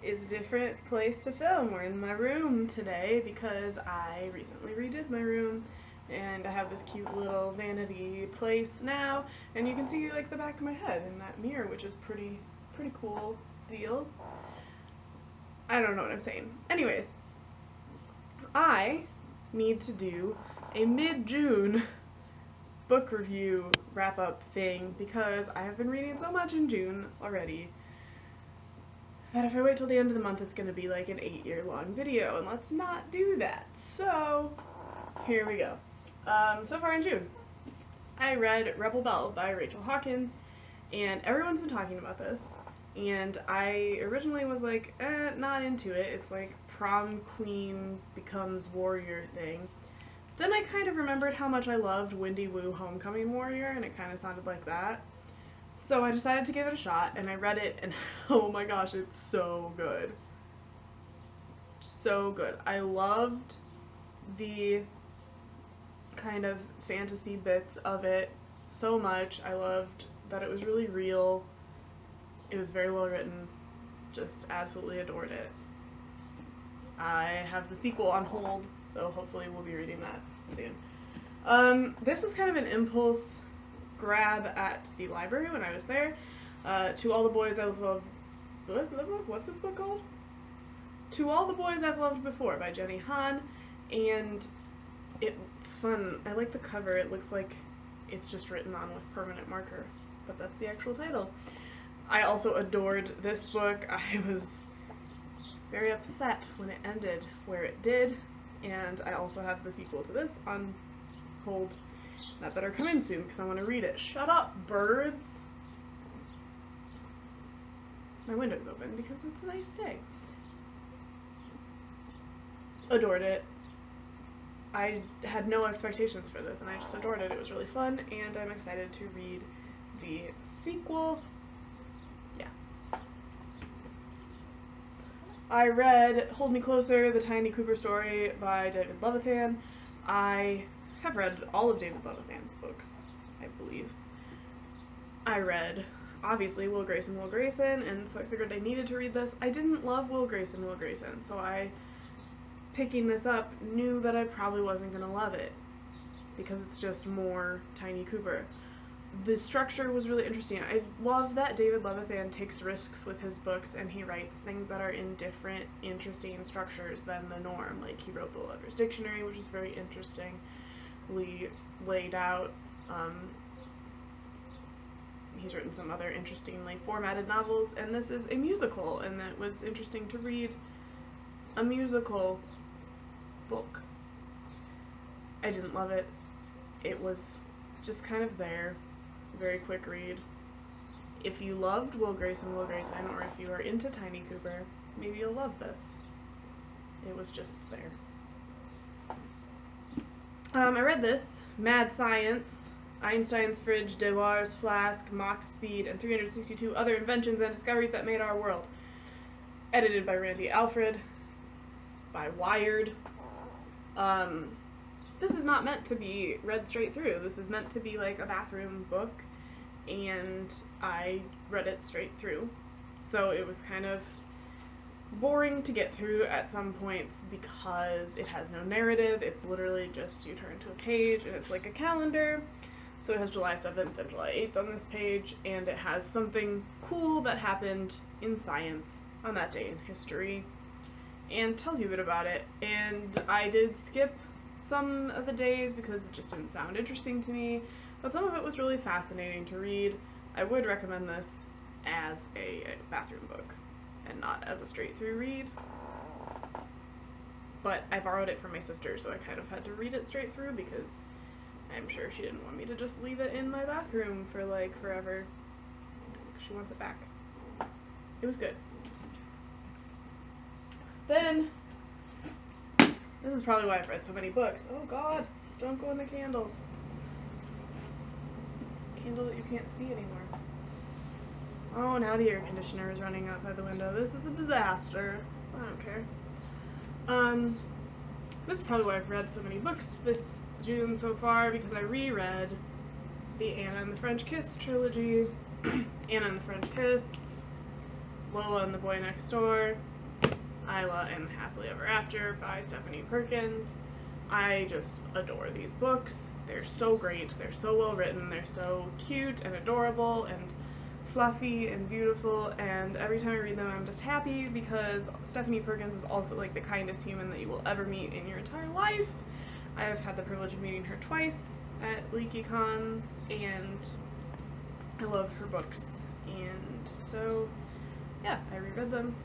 is a different place to film. We're in my room today because I recently redid my room and I have this cute little vanity place now, and you can see like the back of my head in that mirror, which is pretty cool deal. I don't know what I'm saying. Anyways, I need to do a mid-June book review wrap-up thing because I have been reading so much in June already that if I wait till the end of the month it's going to be like an 8-year long video, and let's not do that. So here we go. So far in June, I read Rebel Belle by Rachel Hawkins, and everyone's been talking about this, and I originally was like, not into it. It's like prom queen becomes warrior thing. Then I kind of remembered how much I loved Windy Woo Homecoming Warrior, and it kind of sounded like that. So I decided to give it a shot, and I read it, and oh my gosh, it's so good. So good. I loved the kind of fantasy bits of it so much. I loved that it was really real. It was very well written. Just absolutely adored it. I have the sequel on hold, so hopefully we'll be reading that soon. This was kind of an impulse grab at the library when I was there. To All the Boys I've Loved... What's this book called? To All the Boys I've Loved Before by Jenny Han, and it's fun. I like the cover. It looks like it's just written on with permanent marker, but that's the actual title. I also adored this book. I was very upset when it ended where it did, and I also have the sequel to this on hold. That better come in soon because I want to read it. Shut up, birds! My window's open because it's a nice day. Adored it. I had no expectations for this, and I just adored it. It was really fun, and I'm excited to read the sequel. Yeah. I read Hold Me Closer, the Tiny Cooper story by David Levithan. I have read all of David Levithan's books, I believe. I read, obviously, Will Grayson, and so I figured I needed to read this. I didn't love Will Grayson, so I, picking this up, knew that I probably wasn't going to love it, because it's just more Tiny Cooper. The structure was really interesting. I love that David Levithan takes risks with his books, and he writes things that are in different, interesting structures than the norm. Like, he wrote the Lover's Dictionary, which is very interestingly laid out. He's written some other interestingly formatted novels, and this is a musical, and it was interesting to read a musical book. I didn't love it. It was just kind of there. Very quick read. If you loved Will Grayson, or if you are into Tiny Cooper, maybe you'll love this. It was just there. I read this, Mad Science, Einstein's Fridge, Dewar's Flask, Mach Speed, and 362 Other Inventions and Discoveries That Made Our World. Edited by Randy Alfred, by Wired. This is not meant to be read straight through. This is meant to be like a bathroom book, and I read it straight through. So it was kind of boring to get through at some points because it has no narrative. It's literally just you turn to a page, and it's like a calendar. So it has July 7th and July 8th on this page, and it has something cool that happened in science on that day in history, and tells you a bit about it. And I did skip some of the days because it just didn't sound interesting to me, but some of it was really fascinating to read. I would recommend this as a bathroom book and not as a straight through read, but I borrowed it from my sister, so I kind of had to read it straight through because I'm sure she didn't want me to just leave it in my bathroom for like forever. She wants it back. It was good. Then, this is probably why I've read so many books. Oh god, don't go in the candle. Candle that you can't see anymore. Oh, now the air conditioner is running outside the window. This is a disaster. I don't care. This is probably why I've read so many books this June so far, because I reread the Anna and the French Kiss trilogy, Anna and the French Kiss, Lola and the Boy Next Door, Isla and Happily Ever After by Stephanie Perkins. I just adore these books. They're so great, they're so well written, they're so cute and adorable and fluffy and beautiful, and every time I read them I'm just happy because Stephanie Perkins is also like the kindest human that you will ever meet in your entire life. I have had the privilege of meeting her twice at LeakyCons, and I love her books, and so yeah, I reread them.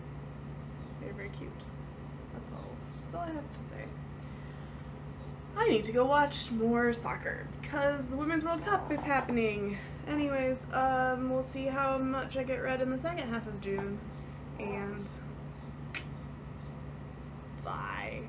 They're very cute. That's all I have to say. I need to go watch more soccer because the Women's World Cup is happening. Anyways, we'll see how much I get read in the second half of June, and bye.